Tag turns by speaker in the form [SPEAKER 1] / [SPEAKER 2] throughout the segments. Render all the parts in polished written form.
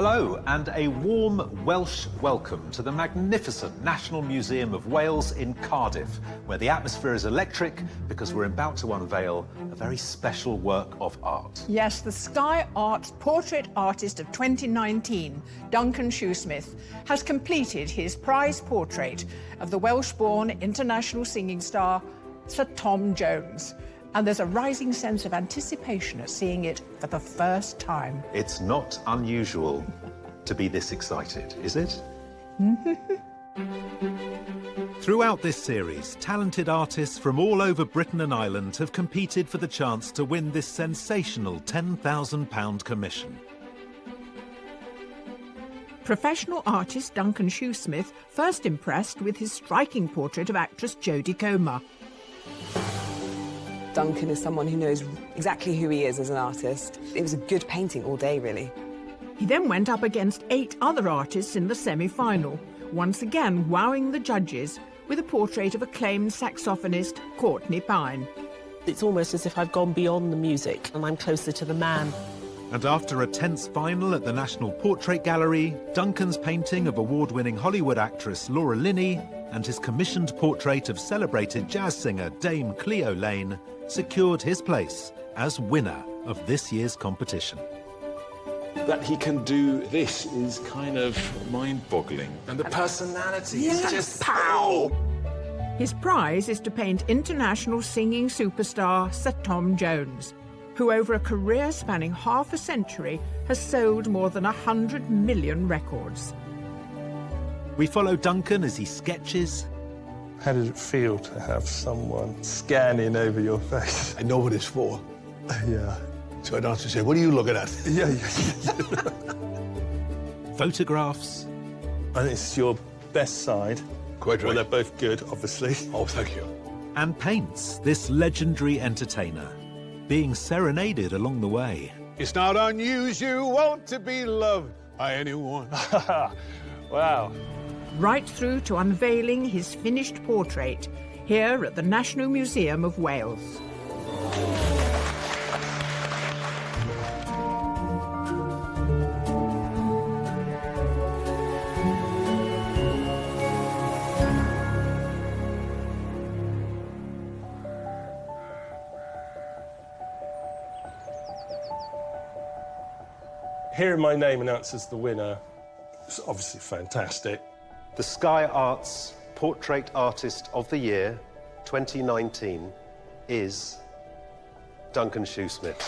[SPEAKER 1] Hello, and a warm Welsh welcome to the magnificent National Museum of Wales in Cardiff, where the atmosphere is electric because we're about to unveil a very special work of art.
[SPEAKER 2] Yes, the Sky Arts Portrait Artist of 2019, Duncan Shoesmith, has completed his prize portrait of the Welsh-born international singing star, Sir Tom Jones. And there's a rising sense of anticipation at seeing it for the first time.
[SPEAKER 1] It's not unusual to be this excited, is it? Throughout this series, talented artists from all over Britain and Ireland have competed for the chance to win this sensational £10,000 commission.
[SPEAKER 2] Professional artist Duncan Shoesmith first impressed with his striking portrait of actress Jodie Comer.
[SPEAKER 3] Duncan is someone who knows exactly who he is as an artist. It was a good painting all day, really.
[SPEAKER 2] He then went up against 8 other artists in the semi-final, once again wowing the judges with a portrait of acclaimed saxophonist Courtney Pine.
[SPEAKER 4] It's almost as if I've gone beyond the music and I'm closer to the man.
[SPEAKER 1] And after a tense final at the National Portrait Gallery, Duncan's painting of award-winning Hollywood actress Laura Linney and his commissioned portrait of celebrated jazz singer Dame Cleo Lane secured his place as winner of this year's competition.
[SPEAKER 5] That he can do this is kind of mind-boggling. And the personality is just pow!
[SPEAKER 2] His prize is to paint international singing superstar Sir Tom Jones, who over a career spanning half a century has sold more than 100 million records.
[SPEAKER 1] We follow Duncan as he sketches.
[SPEAKER 6] How did it feel to have someone scanning over your face?
[SPEAKER 7] I know what it's for.
[SPEAKER 6] Yeah.
[SPEAKER 7] So I don't have to say, what are you looking at?
[SPEAKER 6] Yeah.
[SPEAKER 1] Photographs.
[SPEAKER 6] And it's your best side.
[SPEAKER 7] Quite right.
[SPEAKER 6] Well, they're both good, obviously.
[SPEAKER 7] Oh, thank you.
[SPEAKER 1] And paints this legendary entertainer, being serenaded along the way.
[SPEAKER 7] It's not unusual to be loved by anyone.
[SPEAKER 6] Wow.
[SPEAKER 2] Right through to unveiling his finished portrait here at the National Museum of Wales.
[SPEAKER 6] Hearing my name announced as the winner is obviously fantastic.
[SPEAKER 8] The Sky Arts Portrait Artist of the Year 2019 is Duncan Shoesmith.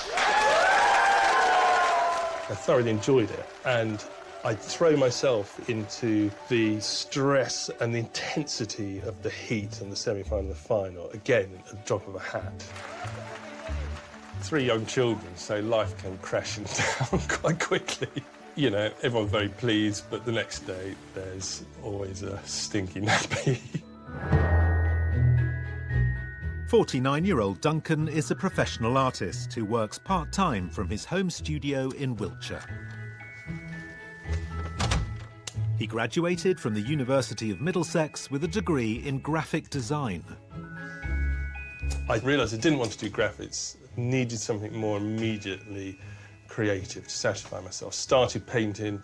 [SPEAKER 6] I thoroughly enjoyed it, and I'd throw myself into the stress and the intensity of the heat and the semi-final and the final, again, at the drop of a hat. 3 young children, so life came crashing down quite quickly. You know, everyone's very pleased, but the next day there's always a stinky nappy.
[SPEAKER 1] 49-year-old Duncan is a professional artist who works part-time from his home studio in Wiltshire. He graduated from the University of Middlesex with a degree in graphic design.
[SPEAKER 6] I realised I didn't want to do graphics, needed something more immediately creative to satisfy myself. Started painting,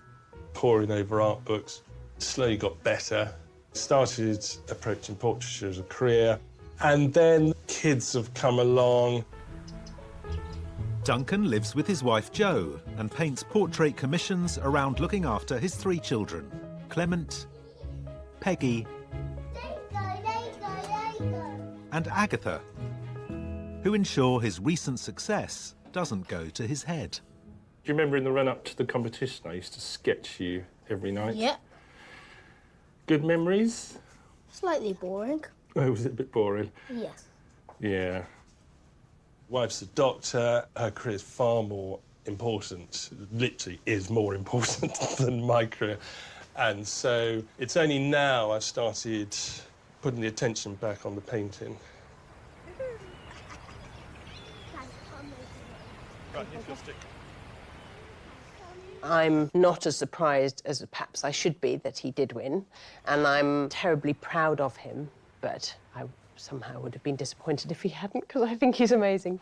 [SPEAKER 6] poring over art books, slowly got better. Started approaching portraiture as a career, and then kids have come along.
[SPEAKER 1] Duncan lives with his wife Jo and paints portrait commissions around looking after his 3 children, Clement, Peggy, and Agatha, who ensure his recent success doesn't go to his head.
[SPEAKER 6] Do you remember in the run-up to the competition, I used to sketch you every night?
[SPEAKER 9] Yeah.
[SPEAKER 6] Good memories?
[SPEAKER 9] Slightly boring.
[SPEAKER 6] Oh, was it a bit boring?
[SPEAKER 9] Yes.
[SPEAKER 6] Yeah. Wife's a doctor, her career's far more important, literally is more important than my career. And so it's only now I've started putting the attention back on the painting. Right, here's your stick.
[SPEAKER 4] I'm not as surprised as perhaps I should be that he did win, and I'm terribly proud of him, but I somehow would have been disappointed if he hadn't, because I think he's amazing.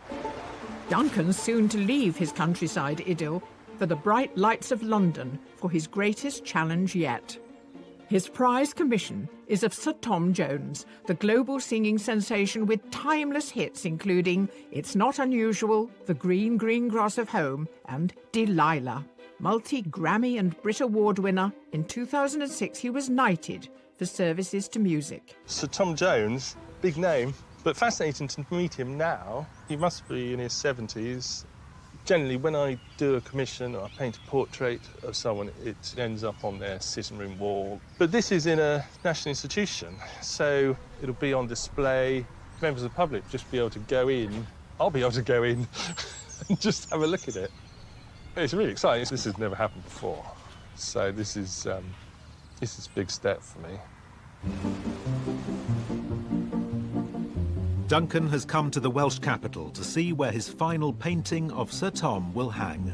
[SPEAKER 2] Duncan's soon to leave his countryside idyll for the bright lights of London for his greatest challenge yet. His prize commission is of Sir Tom Jones, the global singing sensation with timeless hits including It's Not Unusual, The Green, Green Grass of Home and Delilah. Multi-Grammy and Brit Award winner, in 2006 he was knighted for services to music.
[SPEAKER 6] Sir Tom Jones, big name, but fascinating to meet him now. He must be in his 70s. Generally, when I do a commission or I paint a portrait of someone, it ends up on their sitting room wall. But this is in a national institution, so it'll be on display. Members of the public just be able to go in. I'll be able to go in and just have a look at it. It's really exciting. This has never happened before, so this is a big step for me.
[SPEAKER 1] Duncan has come to the Welsh capital to see where his final painting of Sir Tom will hang.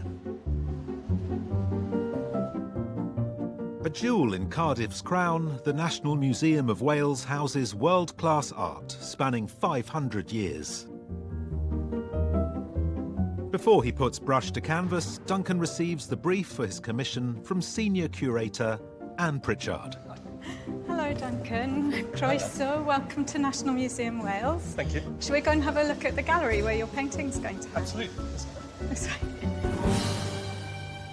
[SPEAKER 1] A jewel in Cardiff's crown, the National Museum of Wales houses world-class art spanning 500 years. Before he puts brush to canvas, Duncan receives the brief for his commission from senior curator Anne Pritchard.
[SPEAKER 9] Hello, Duncan. Croeso, welcome to National Museum Wales.
[SPEAKER 6] Thank you.
[SPEAKER 9] Shall we go and have a look at the gallery where your painting's going to hang?
[SPEAKER 6] Absolutely.
[SPEAKER 9] This way.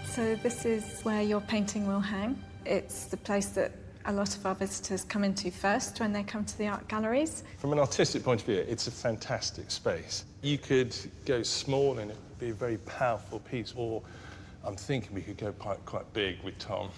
[SPEAKER 9] So this is where your painting will hang. It's the place that a lot of our visitors come into first when they come to the art galleries.
[SPEAKER 6] From an artistic point of view, it's a fantastic space. You could go small and it would be a very powerful piece, or I'm thinking we could go quite big with Tom.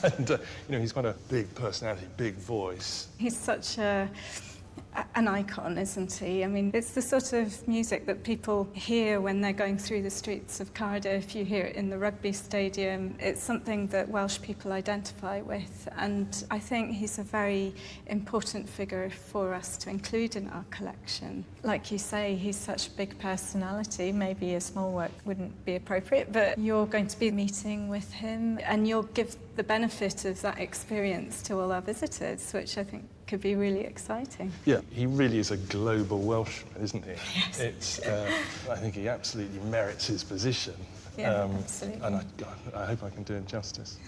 [SPEAKER 6] And, you know, he's got a big personality, big voice.
[SPEAKER 9] He's such an icon, isn't he? I mean, it's the sort of music that people hear when they're going through the streets of Cardiff. You hear it in the rugby stadium. It's something that Welsh people identify with, and I think he's a very important figure for us to include in our collection. Like you say, he's such a big personality. Maybe a small work wouldn't be appropriate, but you're going to be meeting with him, and you'll give the benefit of that experience to all our visitors, which I think could be really exciting.
[SPEAKER 6] Yeah, he really is a global Welshman, isn't he?
[SPEAKER 9] Yes.
[SPEAKER 6] It's, I think he absolutely merits his position.
[SPEAKER 9] Yeah, absolutely.
[SPEAKER 6] And I hope I can do him justice.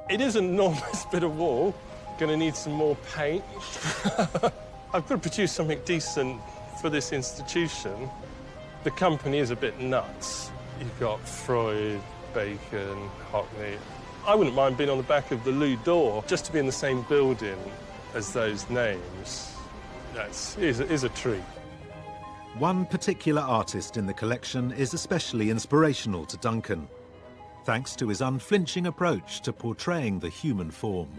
[SPEAKER 6] It is an enormous bit of wall. Going to need some more paint. I've got to produce something decent for this institution. The company is a bit nuts. You've got Freud, Bacon, Hockney. I wouldn't mind being on the back of the Lou Door, just to be in the same building as those names. That is a treat.
[SPEAKER 1] One particular artist in the collection is especially inspirational to Duncan, thanks to his unflinching approach to portraying the human form.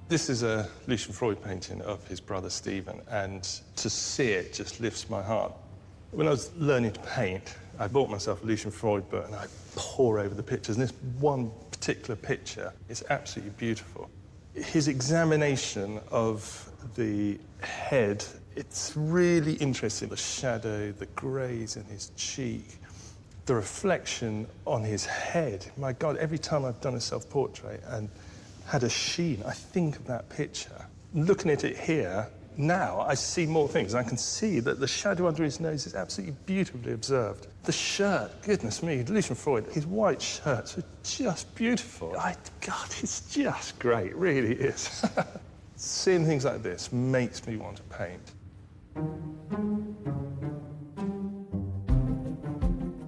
[SPEAKER 6] This is a Lucian Freud painting of his brother Stephen, and to see it just lifts my heart. When I was learning to paint, I bought myself a Lucian Freud book and I pore over the pictures, and this one particular picture is absolutely beautiful. His examination of the head, it's really interesting. The shadow, the greys in his cheek, the reflection on his head. My God, every time I've done a self-portrait and had a sheen, I think of that picture. Looking at it here, now I see more things. I can see that the shadow under his nose is absolutely beautifully observed. The shirt, goodness me, Lucian Freud, his white shirts are just beautiful. God, it's just great, really is. Seeing things like this makes me want to paint.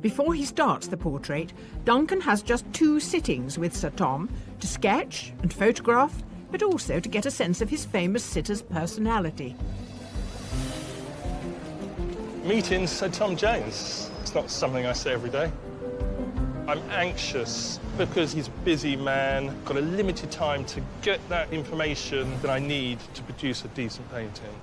[SPEAKER 2] Before he starts the portrait, Duncan has just 2 sittings with Sir Tom to sketch and photograph, but also to get a sense of his famous sitter's personality.
[SPEAKER 6] Meeting Sir Tom Jones. It's not something I say every day. I'm anxious because he's a busy man, got a limited time to get that information that I need to produce a decent painting.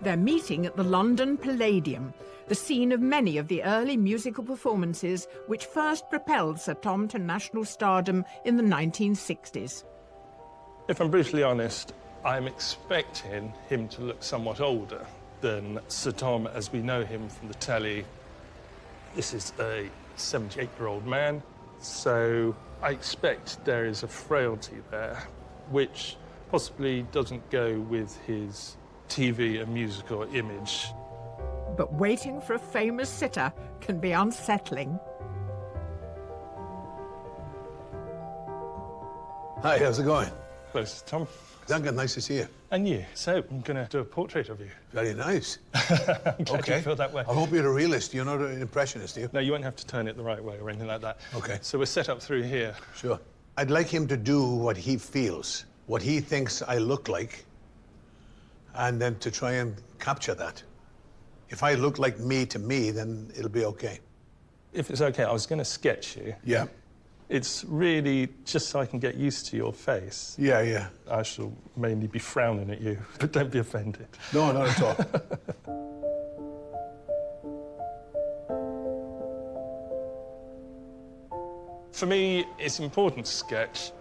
[SPEAKER 2] They're meeting at the London Palladium, the scene of many of the early musical performances which first propelled Sir Tom to national stardom in the 1960s.
[SPEAKER 6] If I'm brutally honest, I'm expecting him to look somewhat older than Sir Tom as we know him from the telly. This is a 78-year-old man, so I expect there is a frailty there, which possibly doesn't go with his TV and musical image.
[SPEAKER 2] But waiting for a famous sitter can be unsettling.
[SPEAKER 7] Hi, how's it going?
[SPEAKER 6] Hello, Sir Tom.
[SPEAKER 7] Duncan, nice to see you.
[SPEAKER 6] And you. So, I'm going to do a portrait of you.
[SPEAKER 7] Very nice.
[SPEAKER 6] I'm glad you feel that way.
[SPEAKER 7] I hope you're a realist. You're not an impressionist, do you?
[SPEAKER 6] No, you won't have to turn it the right way or anything like that.
[SPEAKER 7] Okay.
[SPEAKER 6] So we're set up through here.
[SPEAKER 7] Sure. I'd like him to do what he feels, what he thinks I look like, and then to try and capture that. If I look like me to me, then it'll be okay.
[SPEAKER 6] If it's okay, I was going to sketch you.
[SPEAKER 7] Yeah.
[SPEAKER 6] It's really just so I can get used to your face.
[SPEAKER 7] Yeah, yeah.
[SPEAKER 6] I shall mainly be frowning at you, but don't be offended.
[SPEAKER 7] No, not at all.
[SPEAKER 6] For me, it's important to sketch.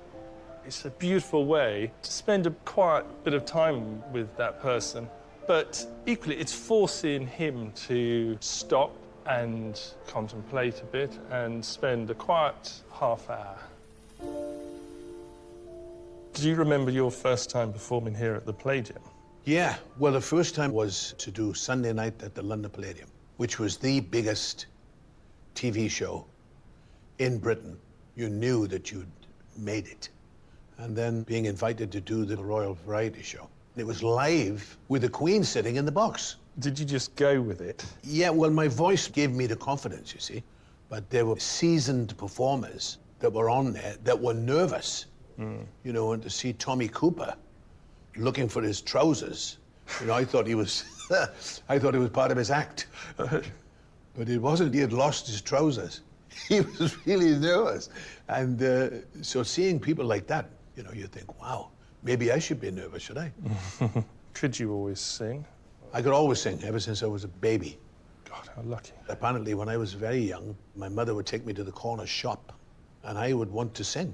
[SPEAKER 6] It's a beautiful way to spend a quiet bit of time with that person. But equally, it's forcing him to stop and contemplate a bit and spend a quiet half hour. Do you remember your first time performing here at the Palladium?
[SPEAKER 7] Yeah, well, the first time was to do Sunday night at the London Palladium, which was the biggest TV show in Britain. You knew that you'd made it. And then being invited to do the Royal Variety Show. It was live with the Queen sitting in the box.
[SPEAKER 6] Did you just go with it?
[SPEAKER 7] Yeah, well, my voice gave me the confidence, you see. But there were seasoned performers that were on there that were nervous. You know, and to see Tommy Cooper looking for his trousers, you know, I thought he was, I thought it was part of his act. But it wasn't. He had lost his trousers. He was really nervous. And so seeing people like that, you know, you think, wow, maybe I should be nervous, should I?
[SPEAKER 6] Could you always sing?
[SPEAKER 7] I could always sing ever since I was a baby.
[SPEAKER 6] God, how lucky.
[SPEAKER 7] Apparently, when I was very young, my mother would take me to the corner shop and I would want to sing.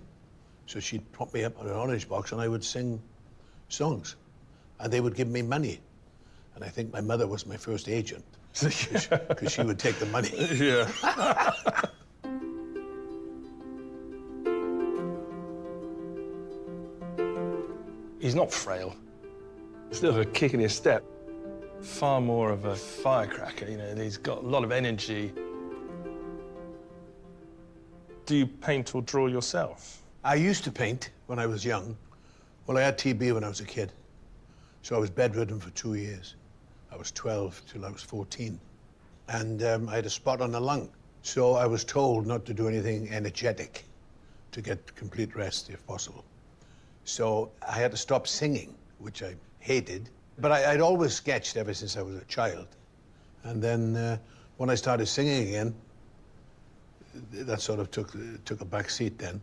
[SPEAKER 7] So she'd prop me up on an orange box and I would sing songs. And they would give me money. And I think my mother was my first agent because she would take the money.
[SPEAKER 6] Yeah. He's not frail. Still have a kick in his step. Far more of a firecracker, you know, he's got a lot of energy. Do you paint or draw yourself?
[SPEAKER 7] I used to paint when I was young. Well, I had TB when I was a kid. So I was bedridden for 2 years. I was 12 till I was 14. And I had a spot on the lung. So I was told not to do anything energetic, to get complete rest if possible. So I had to stop singing, which I hated. But I'd always sketched ever since I was a child. And then when I started singing again, that sort of took a back seat then.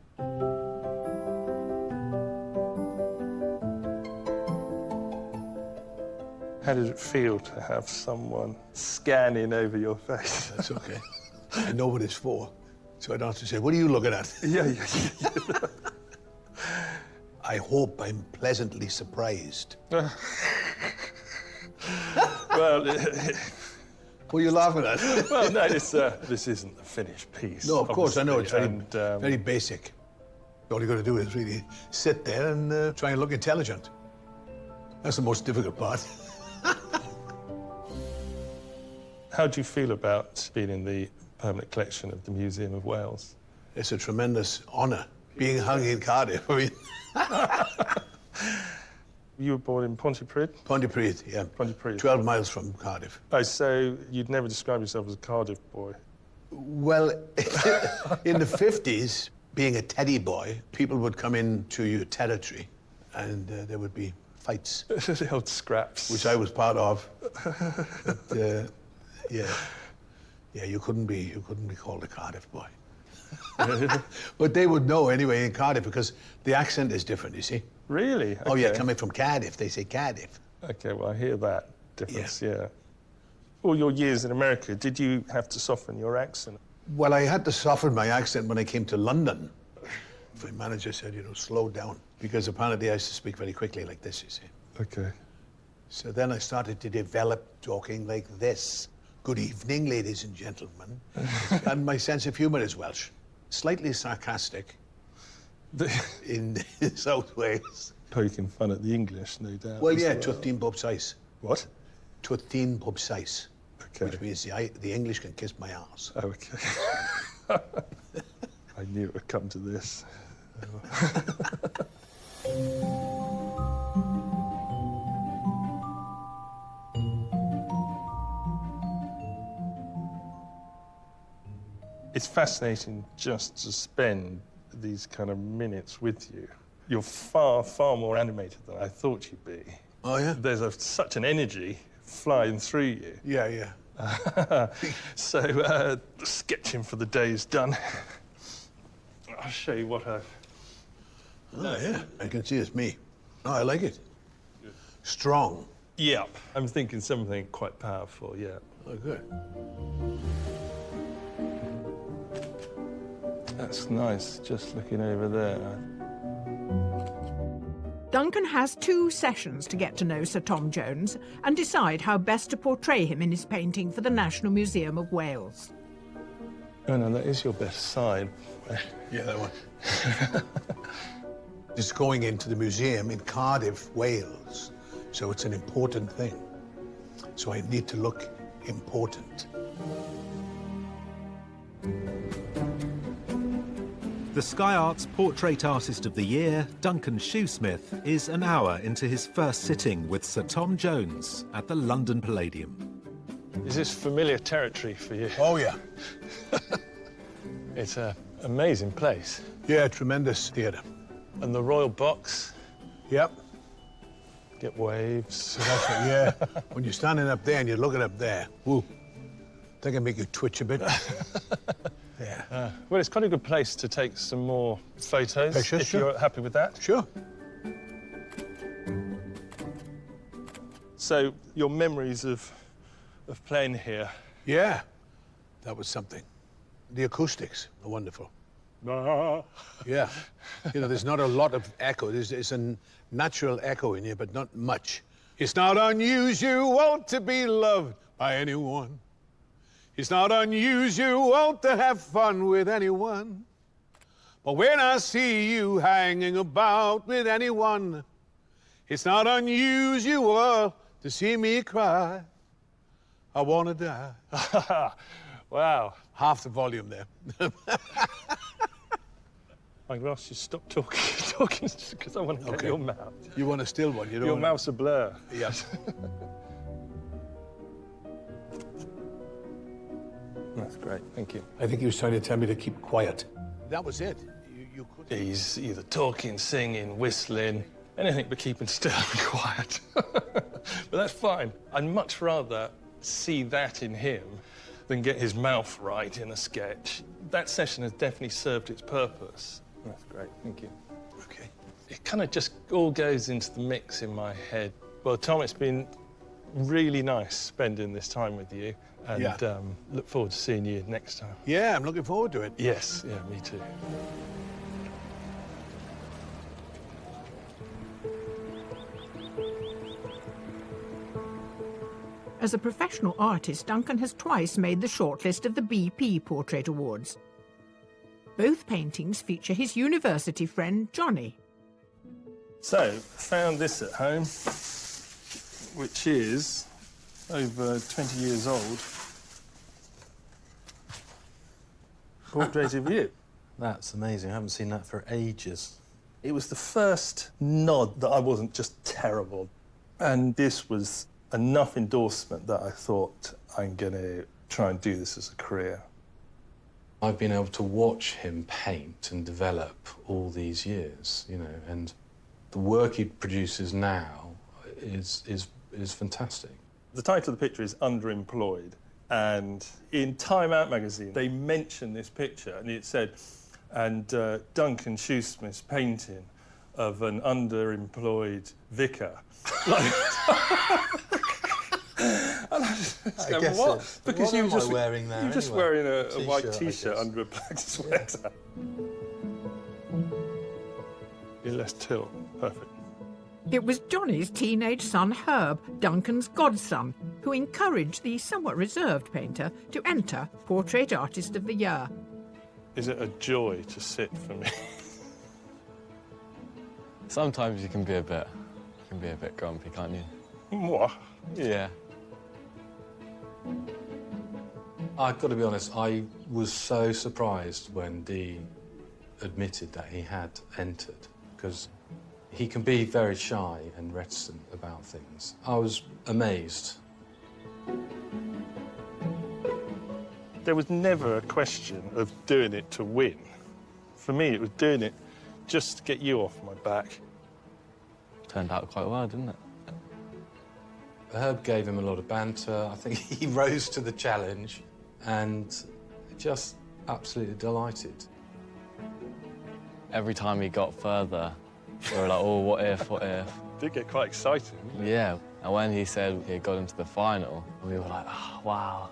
[SPEAKER 6] How did it feel to have someone scanning over your face?
[SPEAKER 7] That's okay. I know what it's for, so I don't have to say, what are you looking at?
[SPEAKER 6] Yeah.
[SPEAKER 7] I hope I'm pleasantly surprised.
[SPEAKER 6] Well,
[SPEAKER 7] What are you laughing at?
[SPEAKER 6] well, no, this isn't the finished piece.
[SPEAKER 7] No, of course, I know. It's very,
[SPEAKER 6] and,
[SPEAKER 7] very basic. All you got to do is really sit there and try and look intelligent. That's the most difficult part.
[SPEAKER 6] How do you feel about being in the permanent collection of the Museum of Wales?
[SPEAKER 7] It's a tremendous honour being hung in Cardiff. I mean,
[SPEAKER 6] You were born in Pontypridd?
[SPEAKER 7] Pontypridd, yeah.
[SPEAKER 6] Pontypridd.
[SPEAKER 7] 12 miles from Cardiff.
[SPEAKER 6] Oh, so you'd never describe yourself as a Cardiff boy?
[SPEAKER 7] Well, in the 50s, being a teddy boy, people would come into your territory and there would be fights.
[SPEAKER 6] The old scraps.
[SPEAKER 7] Which I was part of. But, yeah, you couldn't be called a Cardiff boy. But they would know anyway in Cardiff because the accent is different, you see.
[SPEAKER 6] Really?
[SPEAKER 7] Oh yeah,
[SPEAKER 6] Okay.
[SPEAKER 7] coming from Cardiff, they say Cardiff.
[SPEAKER 6] Okay, well, I hear that difference, yeah. All your years in America, did you have to soften your accent?
[SPEAKER 7] Well, I had to soften my accent when I came to London. My manager said, you know, slow down, because apparently I used to speak very quickly like this, you see.
[SPEAKER 6] Okay.
[SPEAKER 7] So then I started to develop talking like this. Good evening, ladies and gentlemen. And my sense of humour is Welsh. Slightly sarcastic in South Wales.
[SPEAKER 6] Poking fun at the English, no doubt.
[SPEAKER 7] Well, yeah, 15 bob size.
[SPEAKER 6] What?
[SPEAKER 7] Tuthin pubsais.
[SPEAKER 6] Okay.
[SPEAKER 7] Which means the English can kiss my ass.
[SPEAKER 6] Oh, okay. I knew it would come to this. It's fascinating just to spend these kind of minutes with you. You're far, far more animated than I thought you'd be.
[SPEAKER 7] Oh, yeah?
[SPEAKER 6] There's such an energy flying through you.
[SPEAKER 7] Yeah, yeah.
[SPEAKER 6] So, sketching for the day is done. I'll show you what I've...
[SPEAKER 7] Oh, yeah. I can see it's me. Oh, I like it. Strong.
[SPEAKER 6] Yep. I'm thinking something quite powerful, yeah.
[SPEAKER 7] Oh, good.
[SPEAKER 6] That's nice, just looking over there.
[SPEAKER 2] Duncan has 2 sessions to get to know Sir Tom Jones and decide how best to portray him in his painting for the National Museum of Wales.
[SPEAKER 6] Oh, no, that is your best side.
[SPEAKER 7] Yeah, that one. It's going into the museum in Cardiff, Wales, so it's an important thing. So I need to look important.
[SPEAKER 1] The Sky Arts Portrait Artist of the Year, Duncan Shoesmith, is an hour into his first sitting with Sir Tom Jones at the London Palladium.
[SPEAKER 6] Is this familiar territory for you?
[SPEAKER 7] Oh, yeah.
[SPEAKER 6] It's an amazing place.
[SPEAKER 7] Yeah, tremendous theatre.
[SPEAKER 6] And the Royal Box,
[SPEAKER 7] Yep.
[SPEAKER 6] get waves.
[SPEAKER 7] So that's it, yeah. When you're standing up there and you're looking up there, woo, they can make you twitch a bit. Yeah.
[SPEAKER 6] Well, it's quite a good place to take some more photos,
[SPEAKER 7] Pictures,
[SPEAKER 6] if
[SPEAKER 7] sure.
[SPEAKER 6] you're happy with that.
[SPEAKER 7] Sure.
[SPEAKER 6] So, your memories of playing here?
[SPEAKER 7] Yeah, that was something. The acoustics are wonderful. Yeah. You know, there's not a lot of echo. There's a natural echo in here, but not much. It's not unusual to be loved by anyone. It's not unusual to have fun with anyone. But when I see you hanging about with anyone, it's not unusual to see me cry. I want to die.
[SPEAKER 6] Wow.
[SPEAKER 7] Half the volume there.
[SPEAKER 6] I'm going to ask you to stop talking because I want to get
[SPEAKER 7] Okay.
[SPEAKER 6] your mouth.
[SPEAKER 7] You want a still one, you don't
[SPEAKER 6] Your
[SPEAKER 7] want
[SPEAKER 6] mouth's a blur.
[SPEAKER 7] Yes.
[SPEAKER 6] That's great, thank you.
[SPEAKER 7] I think he was trying to tell me to keep quiet. That was it. You could.
[SPEAKER 6] He's either talking, singing, whistling, anything but keeping still and quiet. But that's fine. I'd much rather see that in him than get his mouth right in a sketch. That session has definitely served its purpose. That's great, thank you.
[SPEAKER 7] Okay.
[SPEAKER 6] It kind of just all goes into the mix in my head. Well, Tom, it's been really nice spending this time with you, and
[SPEAKER 7] Yeah.
[SPEAKER 6] Look forward to seeing you next time.
[SPEAKER 7] Yeah, I'm looking forward to it.
[SPEAKER 6] Yes, yeah, me too.
[SPEAKER 2] As a professional artist, Duncan has twice made the shortlist of the BP Portrait Awards. Both paintings feature his university friend, Johnny.
[SPEAKER 6] So, found this at home, which is over 20 years old. Portrait of you.
[SPEAKER 10] That's amazing. I haven't seen that for ages.
[SPEAKER 6] It was the first nod that I wasn't just terrible. And this was enough endorsement that I thought, I'm going to try and do this as a career.
[SPEAKER 10] I've been able to watch him paint and develop all these years, you know, and the work he produces now is fantastic.
[SPEAKER 6] The title of the picture is Underemployed, and in Time Out magazine, they mentioned this picture, and it said, and Duncan Shoesmith's painting of an underemployed vicar. And I was just going, what? Because you were just
[SPEAKER 10] wearing there
[SPEAKER 6] you were just
[SPEAKER 10] anyway?
[SPEAKER 6] wearing a white
[SPEAKER 10] T-shirt, I
[SPEAKER 6] T-shirt
[SPEAKER 10] guess.
[SPEAKER 6] under a black sweater. Yeah, let's tilt. Perfect.
[SPEAKER 2] It was Johnny's teenage son, Herb, Duncan's godson, who encouraged the somewhat reserved painter to enter Portrait Artist of the Year.
[SPEAKER 6] Is it a joy to sit for me?
[SPEAKER 11] Sometimes you can be a bit grumpy, can't you?
[SPEAKER 6] What?
[SPEAKER 11] Yeah.
[SPEAKER 10] I've got to be honest, I was so surprised when Dee admitted that he had entered, because he can be very shy and reticent about things. I was amazed.
[SPEAKER 6] There was never a question of doing it to win. For me, it was doing it just to get you off my back.
[SPEAKER 11] Turned out quite well, didn't it?
[SPEAKER 10] Herb gave him a lot of banter. I think he rose to the challenge and just absolutely delighted.
[SPEAKER 11] Every time he got further, we were like, oh, what if, what if?
[SPEAKER 6] Did get quite exciting.
[SPEAKER 11] Yeah, and when he said he got into the final, we were like, oh, wow.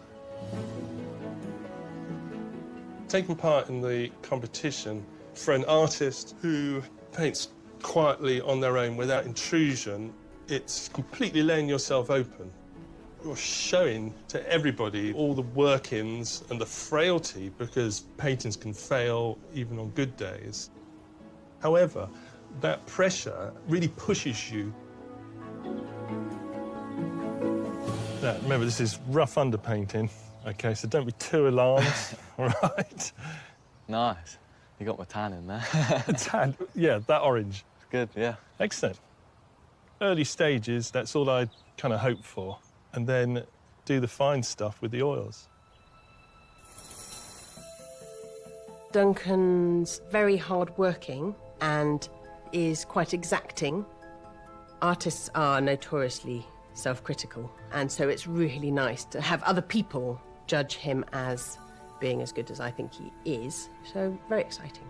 [SPEAKER 6] Taking part in the competition for an artist who paints quietly on their own without intrusion, it's completely laying yourself open. You're showing to everybody all the workings and the frailty, because paintings can fail even on good days. However, that pressure really pushes you. Now, remember, this is rough underpainting, OK, so don't be too alarmed, all right?
[SPEAKER 11] Nice. You got my tan in there.
[SPEAKER 6] Tan, yeah, that orange.
[SPEAKER 11] Good, yeah.
[SPEAKER 6] Excellent. Early stages, that's all I kind of hope for. And then do the fine stuff with the oils.
[SPEAKER 4] Duncan's very hard-working and is quite exacting. Artists are notoriously self-critical, and so it's really nice to have other people judge him as being as good as I think he is. So, very exciting.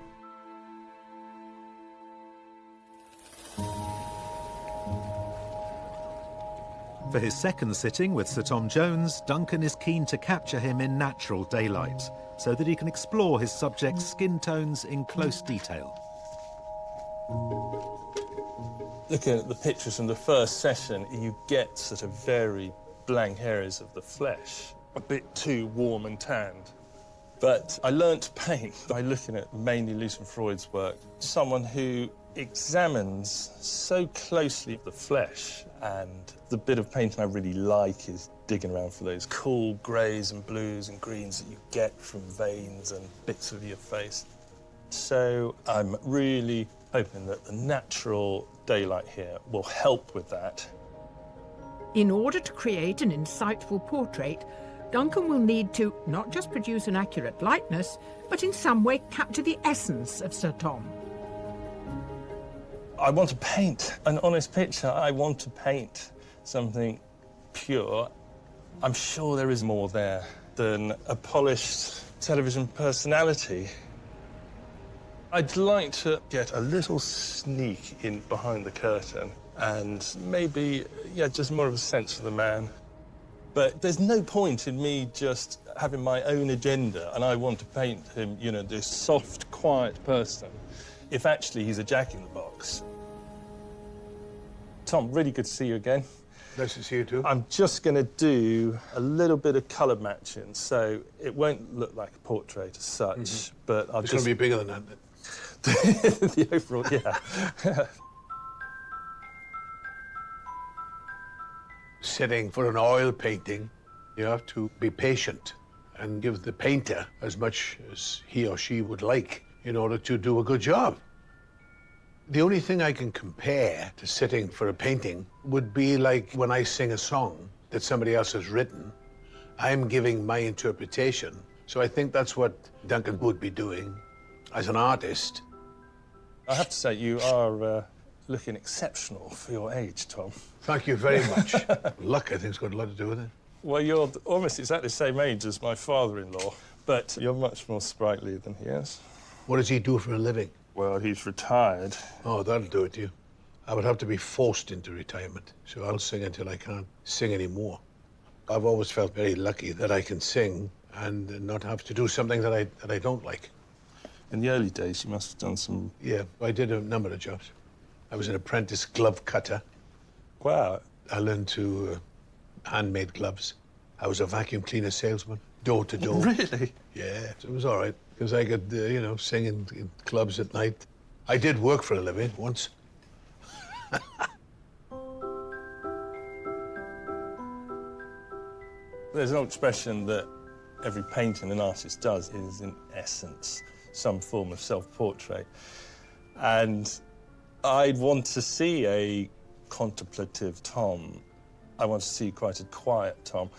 [SPEAKER 1] For his second sitting with Sir Tom Jones, Duncan is keen to capture him in natural daylight, so that he can explore his subject's skin tones in close detail.
[SPEAKER 6] Looking at the pictures from the first session, you get sort of very blank areas of the flesh, a bit too warm and tanned. But I learnt to paint by looking at mainly Lucian Freud's work, someone who examines so closely the flesh, and the bit of painting I really like is digging around for those cool greys and blues and greens that you get from veins and bits of your face. So I'm really hoping that the natural daylight here will help with that.
[SPEAKER 2] In order to create an insightful portrait, Duncan will need to not just produce an accurate likeness, but in some way capture the essence of Sir Tom.
[SPEAKER 6] I want to paint an honest picture. I want to paint something pure. I'm sure there is more there than a polished television personality. I'd like to get a little sneak in behind the curtain and maybe, yeah, just more of a sense of the man. But there's no point in me just having my own agenda and I want to paint him, you know, this soft, quiet person, if actually he's a jack-in-the-box. Tom, really good to see you again.
[SPEAKER 7] Nice to see you too.
[SPEAKER 6] I'm just going to do a little bit of colour matching, so it won't look like a portrait as such, but I'll
[SPEAKER 7] It's
[SPEAKER 6] just...
[SPEAKER 7] going to be bigger than that.
[SPEAKER 6] the overall, yeah.
[SPEAKER 7] Sitting for an oil painting, you have to be patient and give the painter as much as he or she would like in order to do a good job. The only thing I can compare to sitting for a painting would be like when I sing a song that somebody else has written. I'm giving my interpretation. So I think that's what Duncan would be doing as an artist.
[SPEAKER 6] I have to say, you are looking exceptional for your age, Tom.
[SPEAKER 7] Thank you very much. Luck, I think, has got a lot to do with it.
[SPEAKER 6] Well, you're almost exactly the same age as my father-in-law, but you're much more sprightly than he is.
[SPEAKER 7] What does he do for a living?
[SPEAKER 6] Well, he's retired.
[SPEAKER 7] Oh, that'll do it to you. I would have to be forced into retirement, so I'll sing until I can't sing anymore. I've always felt very lucky that I can sing and not have to do something that I don't like.
[SPEAKER 6] In the early days, you must have done some...
[SPEAKER 7] Yeah, I did a number of jobs. I was an apprentice glove cutter.
[SPEAKER 6] Wow.
[SPEAKER 7] I learned to handmade gloves. I was a vacuum cleaner salesman, door to door.
[SPEAKER 6] Really?
[SPEAKER 7] Yeah, it was all right, because I could, you know, sing in clubs at night. I did work for a living once.
[SPEAKER 6] There's an old expression that every painting an artist does is, in essence, some form of self-portrait. And I'd want to see a contemplative Tom. I want to see quite a quiet Tom.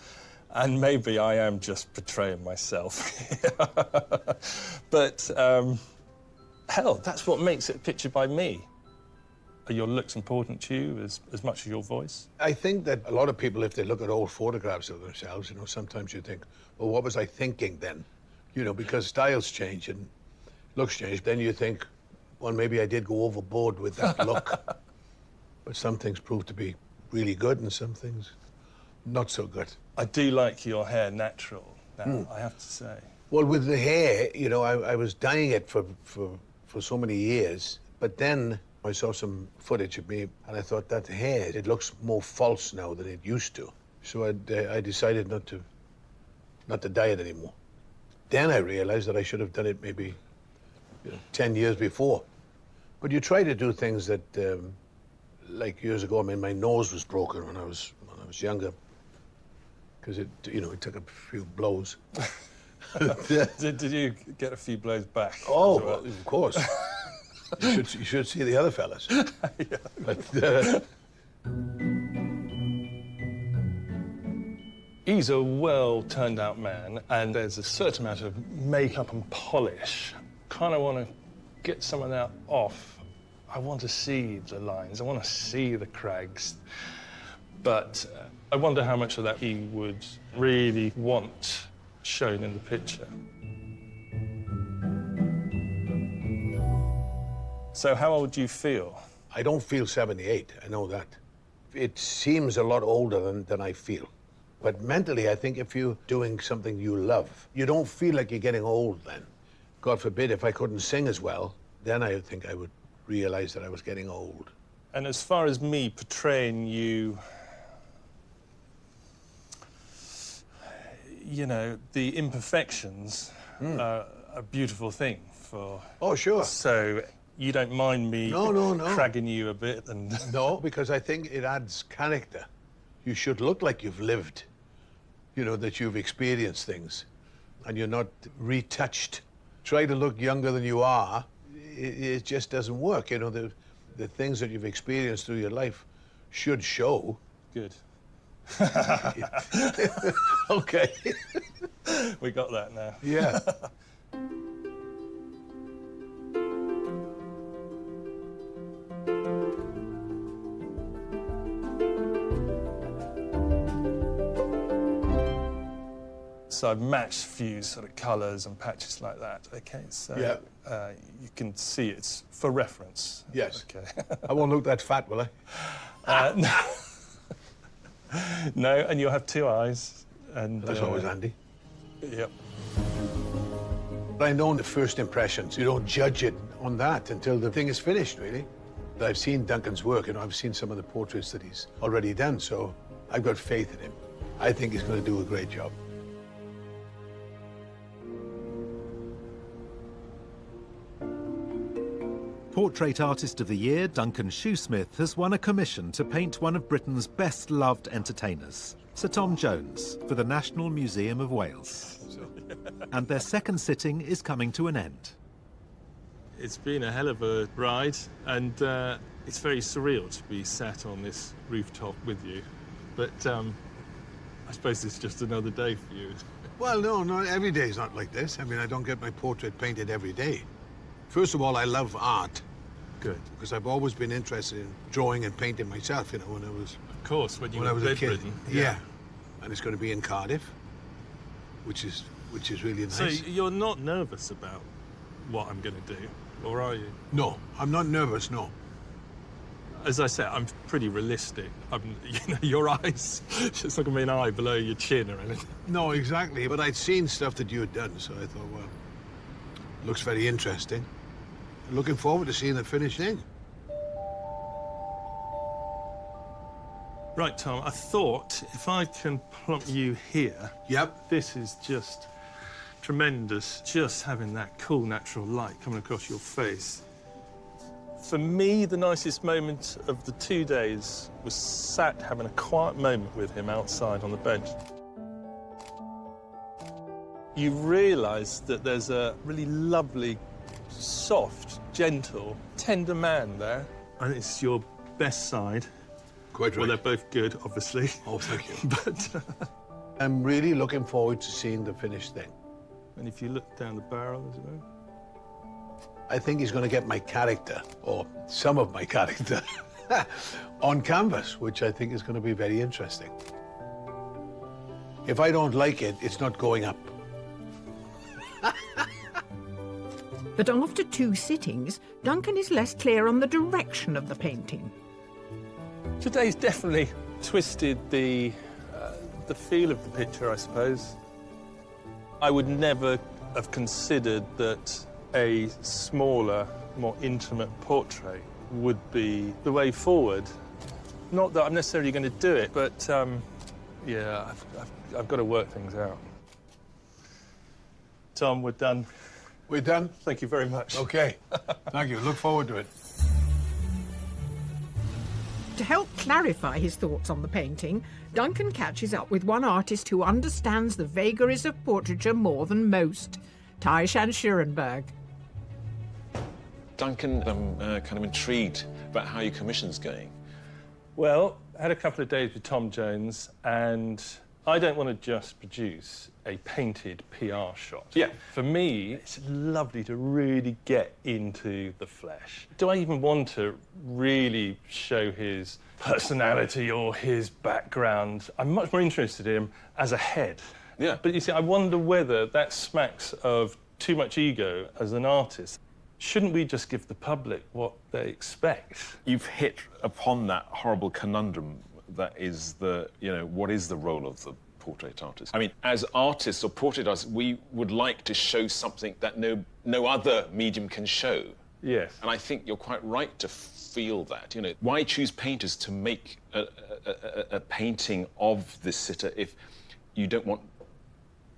[SPEAKER 6] And maybe I am just portraying myself. But, hell, that's what makes it a picture by me. Are your looks important to you as much as your voice?
[SPEAKER 7] I think that a lot of people, if they look at old photographs of themselves, you know, sometimes you think, well, what was I thinking then? You know, because styles change and looks change. Then you think, well, maybe I did go overboard with that look. But some things prove to be really good and some things not so good.
[SPEAKER 6] I do like your hair natural now, I have to say.
[SPEAKER 7] Well, with the hair, you know, I was dyeing it for so many years, but then I saw some footage of me and I thought that hair, it looks more false now than it used to. So I decided not to dye it anymore. Then I realized that I should have done it maybe 10 years before. But you try to do things that, like years ago, I mean, my nose was broken when I was younger, because it took a few blows.
[SPEAKER 6] Did you get a few blows back?
[SPEAKER 7] Oh, well, of course. You should see the other fellas.
[SPEAKER 6] Yeah.
[SPEAKER 7] But,
[SPEAKER 6] he's a well-turned-out man, and there's a certain amount of makeup and polish. Kind of want to get some of that off. I want to see the lines. I want to see the crags. But I wonder how much of that he would really want shown in the picture. So how old do you feel?
[SPEAKER 7] I don't feel 78, I know that. It seems a lot older than I feel. But mentally, I think if you're doing something you love, you don't feel like you're getting old then. God forbid, if I couldn't sing as well, then I think I would realize that I was getting old.
[SPEAKER 6] And as far as me portraying you, you know, the imperfections are a beautiful thing for...
[SPEAKER 7] Oh, sure.
[SPEAKER 6] So you don't mind me cragging you a bit and...
[SPEAKER 7] No, because I think it adds character. You should look like you've lived, you know, that you've experienced things, and you're not retouched. Try to look younger than you are, it just doesn't work. You know, the things that you've experienced through your life should show.
[SPEAKER 6] Good.
[SPEAKER 7] Okay.
[SPEAKER 6] We got that now.
[SPEAKER 7] Yeah.
[SPEAKER 6] So I've matched a few sort of colours and patches like that. Okay, so you can see it's for reference.
[SPEAKER 7] Yes.
[SPEAKER 6] Okay.
[SPEAKER 7] I won't look that fat, will I?
[SPEAKER 6] No. No, and you'll have two eyes. And
[SPEAKER 7] that's always handy.
[SPEAKER 6] Yep.
[SPEAKER 7] But I know the first impressions. You don't judge it on that until the thing is finished, really. I've seen Duncan's work, and I've seen some of the portraits that he's already done, so I've got faith in him. I think he's going to do a great job.
[SPEAKER 1] Portrait Artist of the Year, Duncan Shoesmith, has won a commission to paint one of Britain's best-loved entertainers, Sir Tom Jones, for the National Museum of Wales. And their second sitting is coming to an end.
[SPEAKER 6] It's been a hell of a ride, and it's very surreal to be sat on this rooftop with you. But I suppose it's just another day for you.
[SPEAKER 7] Well, no, every day's not like this. I mean, I don't get my portrait painted every day. First of all, I love art.
[SPEAKER 6] Good.
[SPEAKER 7] Because I've always been interested in drawing and painting myself, you know, when I was...
[SPEAKER 6] Of course, when you
[SPEAKER 7] were
[SPEAKER 6] a kid.
[SPEAKER 7] Yeah. And it's going to be in Cardiff, which is really nice.
[SPEAKER 6] So you're not nervous about what I'm going to do, or are you?
[SPEAKER 7] No, I'm not nervous, no.
[SPEAKER 6] As I said, I'm pretty realistic. You know, your eyes, it's not going to be an eye below your chin or anything.
[SPEAKER 7] No, exactly. But I'd seen stuff that you had done, so I thought, well, looks very interesting. Looking forward to seeing the finished thing.
[SPEAKER 6] Right, Tom, I thought if I can plump you here...
[SPEAKER 7] Yep.
[SPEAKER 6] This is just tremendous, just having that cool, natural light coming across your face. For me, the nicest moment of the 2 days was sat having a quiet moment with him outside on the bench. you realise that there's a really lovely, soft, gentle, tender man there. And it's your best side.
[SPEAKER 7] Quite right.
[SPEAKER 6] Well, they're both good, obviously.
[SPEAKER 7] Oh, thank you.
[SPEAKER 6] But
[SPEAKER 7] I'm really looking forward to seeing the finished thing.
[SPEAKER 6] and if you look down the barrel as well.
[SPEAKER 7] I think he's going to get my character, or some of my character, on canvas, which I think is going to be very interesting. If I don't like it, it's not going up.
[SPEAKER 2] But after 2 sittings, Duncan is less clear on the direction of the painting.
[SPEAKER 6] Today's definitely twisted the feel of the picture, I suppose. I would never have considered that a smaller, more intimate portrait would be the way forward. Not that I'm necessarily going to do it, but yeah, I've got to work things out. Tom, we're done.
[SPEAKER 7] We're done?
[SPEAKER 6] Thank you very much.
[SPEAKER 7] Okay. Thank you. Look forward to it.
[SPEAKER 2] To help clarify his thoughts on the painting, Duncan catches up with one artist who understands the vagaries of portraiture more than most, Taishan Schurenberg.
[SPEAKER 5] Duncan, I'm kind of intrigued about how your commission's going.
[SPEAKER 6] Well, I had a couple of days with Tom Jones, and I don't want to just produce a painted PR shot.
[SPEAKER 5] Yeah.
[SPEAKER 6] For me, it's lovely to really get into the flesh. Do I even want to really show his personality or his background? I'm much more interested in him as a head.
[SPEAKER 5] Yeah.
[SPEAKER 6] But you see, I wonder whether that smacks of too much ego as an artist. Shouldn't we just give the public what they expect?
[SPEAKER 5] You've hit upon that horrible conundrum that is what is the role of the portrait artist? I mean, as artists or portrait artists, we would like to show something that no other medium can show.
[SPEAKER 6] Yes.
[SPEAKER 5] And I think you're quite right to feel that. Why choose painters to make a painting of this sitter if you don't want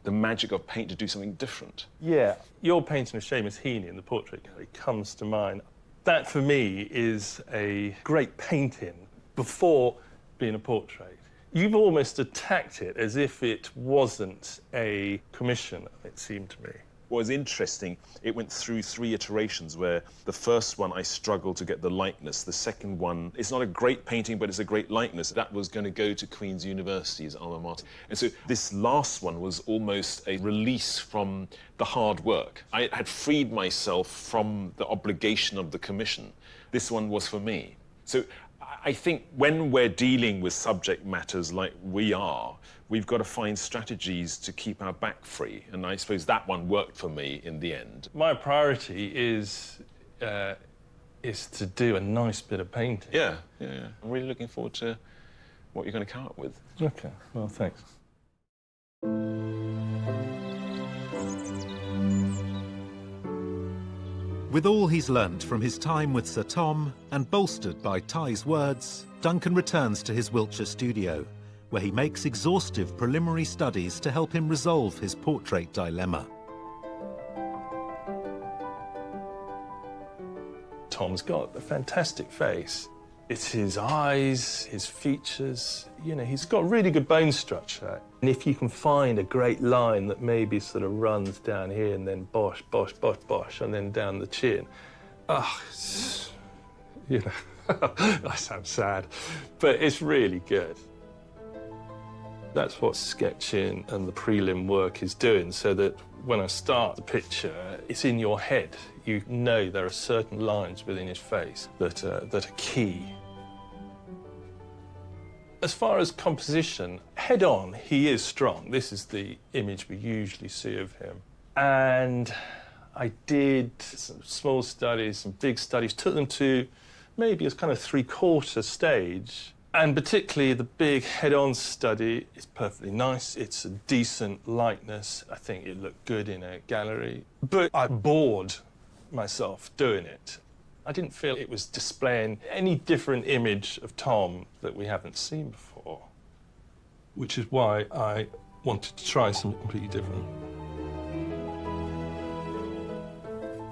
[SPEAKER 5] the magic of paint to do something different?
[SPEAKER 6] Yeah, your painting of Seamus Heaney in the Portrait Gallery comes to mind. That, for me, is a great painting before being a portrait. You've almost attacked it as if it wasn't a commission, it seemed to me.
[SPEAKER 5] What was interesting, it went through 3 iterations where the first one I struggled to get the likeness. The second one, it's not a great painting, but it's a great likeness. That was going to go to Queen's University's alma mater. And so this last one was almost a release from the hard work. I had freed myself from the obligation of the commission. This one was for me. So I think when we're dealing with subject matters like we are, we've got to find strategies to keep our back free. And I suppose that one worked for me in the end.
[SPEAKER 6] My priority is to do a nice bit of painting.
[SPEAKER 5] Yeah. I'm really looking forward to what you're going to come up with.
[SPEAKER 6] OK, well, thanks.
[SPEAKER 1] With all he's learnt from his time with Sir Tom, and bolstered by Ty's words, Duncan returns to his Wiltshire studio, where he makes exhaustive preliminary studies to help him resolve his portrait dilemma.
[SPEAKER 6] Tom's got a fantastic face. It's his eyes, his features, he's got really good bone structure. And if you can find a great line that maybe sort of runs down here and then bosh, bosh, bosh, bosh, and then down the chin, I sound sad, but it's really good. That's what sketching and the prelim work is doing, so that when I start the picture, it's in your head. You know there are certain lines within his face that are key. As far as composition, head-on, he is strong. This is the image we usually see of him. And I did some small studies, some big studies, took them to maybe a kind of 3/4 stage. And particularly the big head-on study is perfectly nice. It's a decent likeness. I think it looked good in a gallery. But I bored myself doing it. I didn't feel it was displaying any different image of Tom that we haven't seen before, which is why I wanted to try something completely different.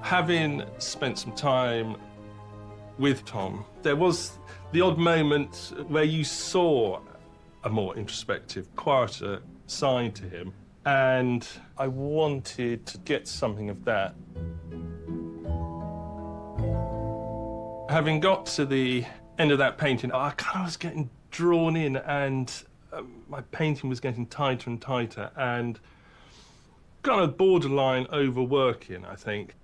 [SPEAKER 6] Having spent some time with Tom, there was the odd moment where you saw a more introspective, quieter side to him. and I wanted to get something of that. Having got to the end of that painting, I kind of was getting drawn in, and my painting was getting tighter and tighter, and kind of borderline overworking, I think.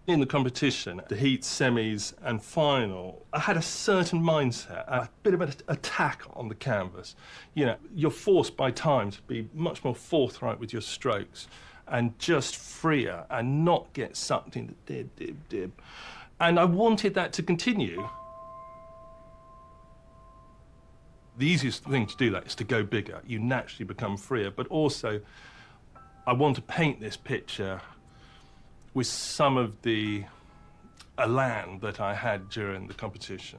[SPEAKER 6] In the competition, the heat, semis, and final, I had a certain mindset, a bit of an attack on the canvas. You know, you're forced by time to be much more forthright with your strokes and just freer and not get sucked into dib, dib, dib. And I wanted that to continue. The easiest thing to do that is to go bigger. You naturally become freer, but also I want to paint this picture with some of the elan that I had during the competition.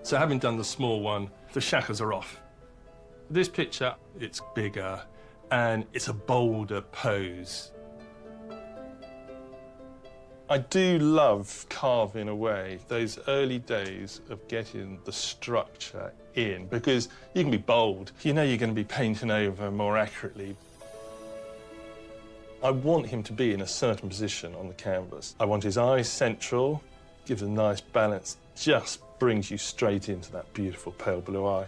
[SPEAKER 6] So having done the small one, the shackles are off. This picture, it's bigger and it's a bolder pose. I do love carving away those early days of getting the structure in, because you can be bold. You know you're going to be painting over more accurately. I want him to be in a certain position on the canvas. I want his eyes central, gives a nice balance, just brings you straight into that beautiful pale blue eye.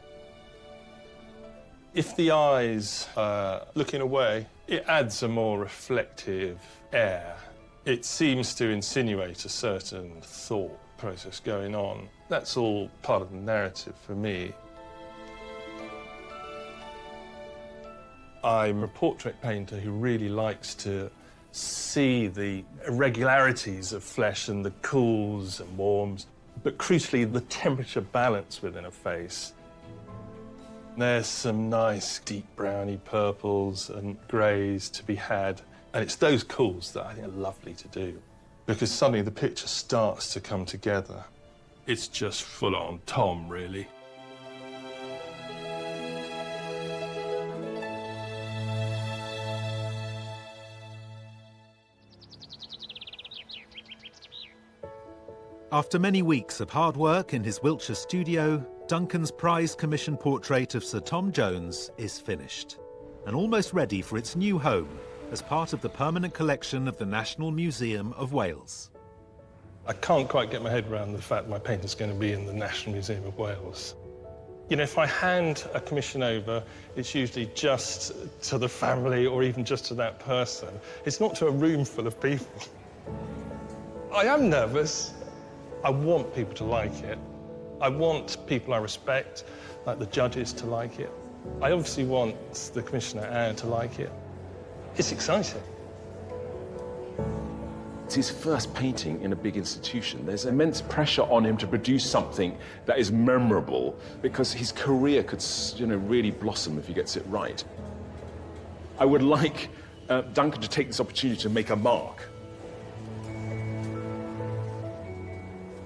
[SPEAKER 6] If the eyes are looking away, it adds a more reflective air. It seems to insinuate a certain thought process going on. That's all part of the narrative for me. I'm a portrait painter who really likes to see the irregularities of flesh and the cools and warms, but crucially the temperature balance within a face. There's some nice deep browny purples and greys to be had, and it's those cools that I think are lovely to do, because suddenly the picture starts to come together. It's just full-on Tom, really.
[SPEAKER 1] After many weeks of hard work in his Wiltshire studio, Duncan's prize-commissioned portrait of Sir Tom Jones is finished and almost ready for its new home as part of the permanent collection of the National Museum of Wales.
[SPEAKER 6] I can't quite get my head around the fact my painting's going to be in the National Museum of Wales. You know, if I hand a commission over, it's usually just to the family or even just to that person. It's not to a room full of people. I am nervous. I want people to like it. I want people I respect, like the judges, to like it. I obviously want the Commissioner, Anne, to like it. It's exciting.
[SPEAKER 5] It's his first painting in a big institution. There's immense pressure on him to produce something that is memorable, because his career could, really blossom if he gets it right. I would like Duncan to take this opportunity to make a mark.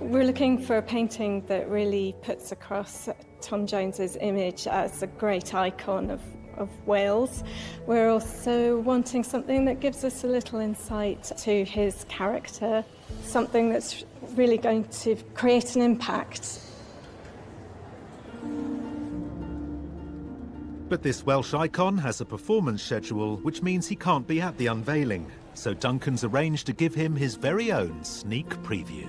[SPEAKER 9] We're looking for a painting that really puts across Tom Jones's image as a great icon of Wales. We're also wanting something that gives us a little insight to his character, something that's really going to create an impact.
[SPEAKER 1] But this Welsh icon has a performance schedule, which means he can't be at the unveiling. So Duncan's arranged to give him his very own sneak preview.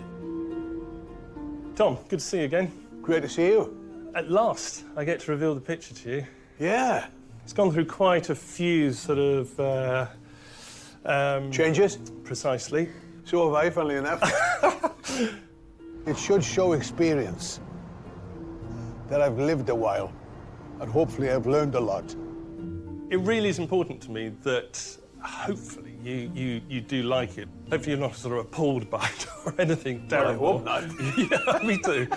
[SPEAKER 6] Tom, good to see you again.
[SPEAKER 7] Great to see you.
[SPEAKER 6] At last, I get to reveal the picture to you.
[SPEAKER 7] Yeah.
[SPEAKER 6] It's gone through quite a few sort of...
[SPEAKER 7] changes?
[SPEAKER 6] Precisely.
[SPEAKER 7] So have I, funnily enough. It should show experience, that I've lived a while, and hopefully I've learned a lot.
[SPEAKER 6] It really is important to me that hopefully you do like it. Hopefully you're not sort of appalled by it or anything terrible.
[SPEAKER 7] Well, I hope not.
[SPEAKER 6] Yeah, me too.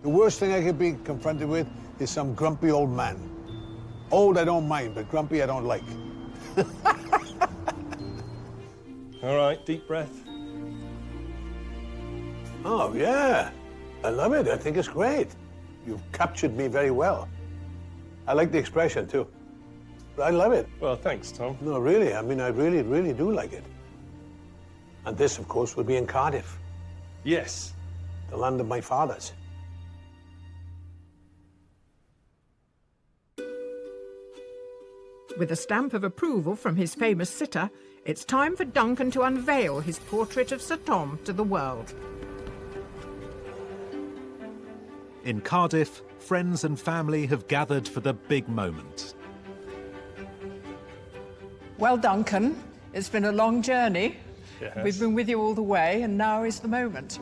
[SPEAKER 7] The worst thing I could be confronted with is some grumpy old man. Old I don't mind, but grumpy I don't like.
[SPEAKER 6] All right, deep breath.
[SPEAKER 7] Oh, yeah. I love it. I think it's great. You've captured me very well. I like the expression, too. I love it.
[SPEAKER 6] Well, thanks, Tom.
[SPEAKER 7] No, really. I mean, I really, really do like it. And this, of course, will be in Cardiff.
[SPEAKER 6] Yes.
[SPEAKER 7] The land of my fathers.
[SPEAKER 2] with a stamp of approval from his famous sitter, it's time for Duncan to unveil his portrait of Sir Tom to the world.
[SPEAKER 1] In Cardiff, friends and family have gathered for the big moment.
[SPEAKER 2] Well, Duncan, it's been a long journey.
[SPEAKER 6] Yes.
[SPEAKER 2] We've been with you all the way, and now is the moment.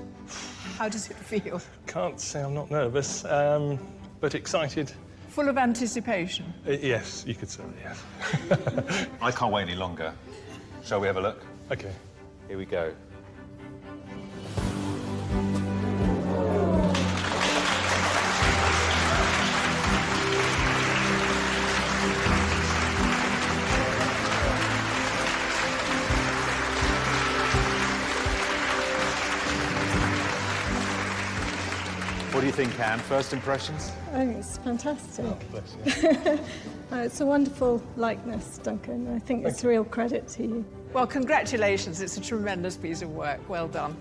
[SPEAKER 2] How does it feel?
[SPEAKER 6] Can't say I'm not nervous, but excited.
[SPEAKER 2] Full of anticipation.
[SPEAKER 6] Yes, you could say yes.
[SPEAKER 12] I can't wait any longer. Shall we have a look?
[SPEAKER 6] OK.
[SPEAKER 12] Here we go. What do you think, Anne? First impressions?
[SPEAKER 9] I think it's fantastic.
[SPEAKER 6] Oh, bless you.
[SPEAKER 9] It's a wonderful likeness, Duncan. I think it's a real credit to you.
[SPEAKER 2] Well, congratulations. It's a tremendous piece of work. Well done.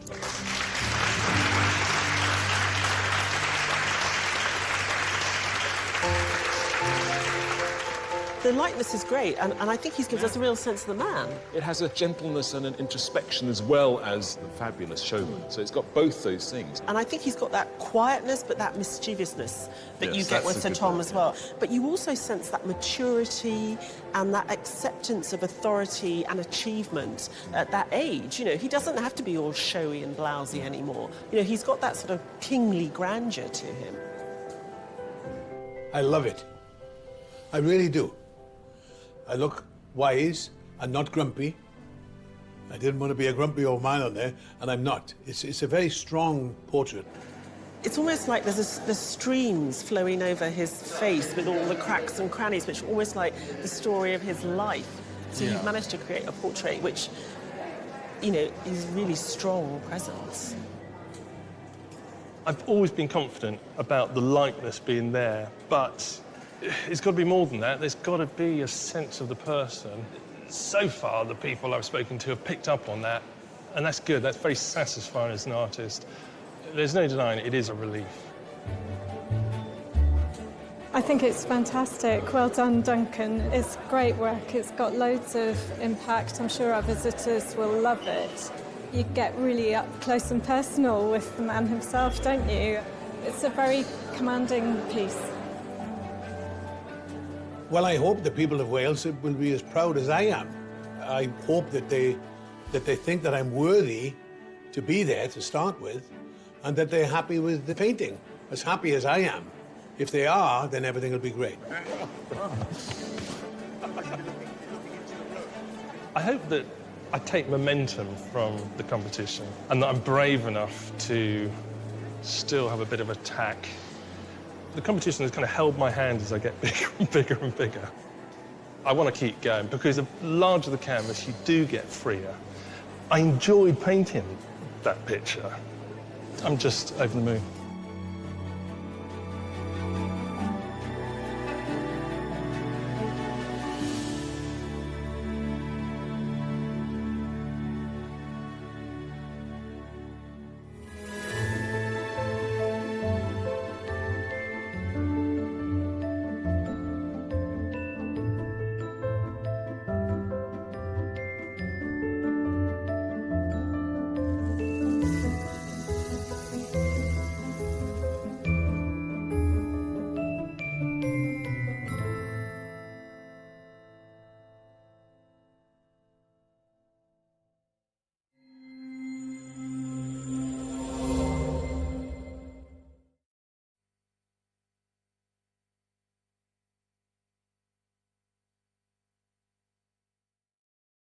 [SPEAKER 13] The likeness is great, and I think he gives us a real sense of the man.
[SPEAKER 5] It has a gentleness and an introspection as well as the fabulous showman. So it's got both those things.
[SPEAKER 13] And I think he's got that quietness, but that mischievousness that
[SPEAKER 5] Yes,
[SPEAKER 13] you get
[SPEAKER 5] that's
[SPEAKER 13] with
[SPEAKER 5] a
[SPEAKER 13] Sir
[SPEAKER 5] good
[SPEAKER 13] Tom
[SPEAKER 5] word,
[SPEAKER 13] as
[SPEAKER 5] yeah.
[SPEAKER 13] well. But you also sense that maturity and that acceptance of authority and achievement at that age. You know, he doesn't have to be all showy and blousy anymore. You know, he's got that sort of kingly grandeur to him.
[SPEAKER 7] I love it. I really do. I look wise and not grumpy. I didn't want to be a grumpy old man on there, and I'm not. It's a very strong portrait.
[SPEAKER 13] It's almost like there's streams flowing over his face with all the cracks and crannies, which are almost like the story of his life. So you've managed to create a portrait which, you know, is really strong presence.
[SPEAKER 6] I've always been confident about the likeness being there, but it's got to be more than that. There's got to be a sense of the person. So far, the people I've spoken to have picked up on that, and that's good. That's very satisfying as an artist. There's no denying it is a relief.
[SPEAKER 9] I think it's fantastic. Well done, Duncan. It's great work. It's got loads of impact. I'm sure our visitors will love it. You get really up close and personal with the man himself, don't you? It's a very commanding piece.
[SPEAKER 7] Well, I hope the people of Wales will be as proud as I am. I hope that they think that I'm worthy to be there to start with, and that they're happy with the painting, as happy as I am. If they are, then everything will be great.
[SPEAKER 6] I hope that I take momentum from the competition and that I'm brave enough to still have a bit of a tack. The competition has kind of held my hand as I get bigger and bigger and bigger. I want to keep going because the larger the canvas, you do get freer. I enjoyed painting that picture. I'm just over the moon.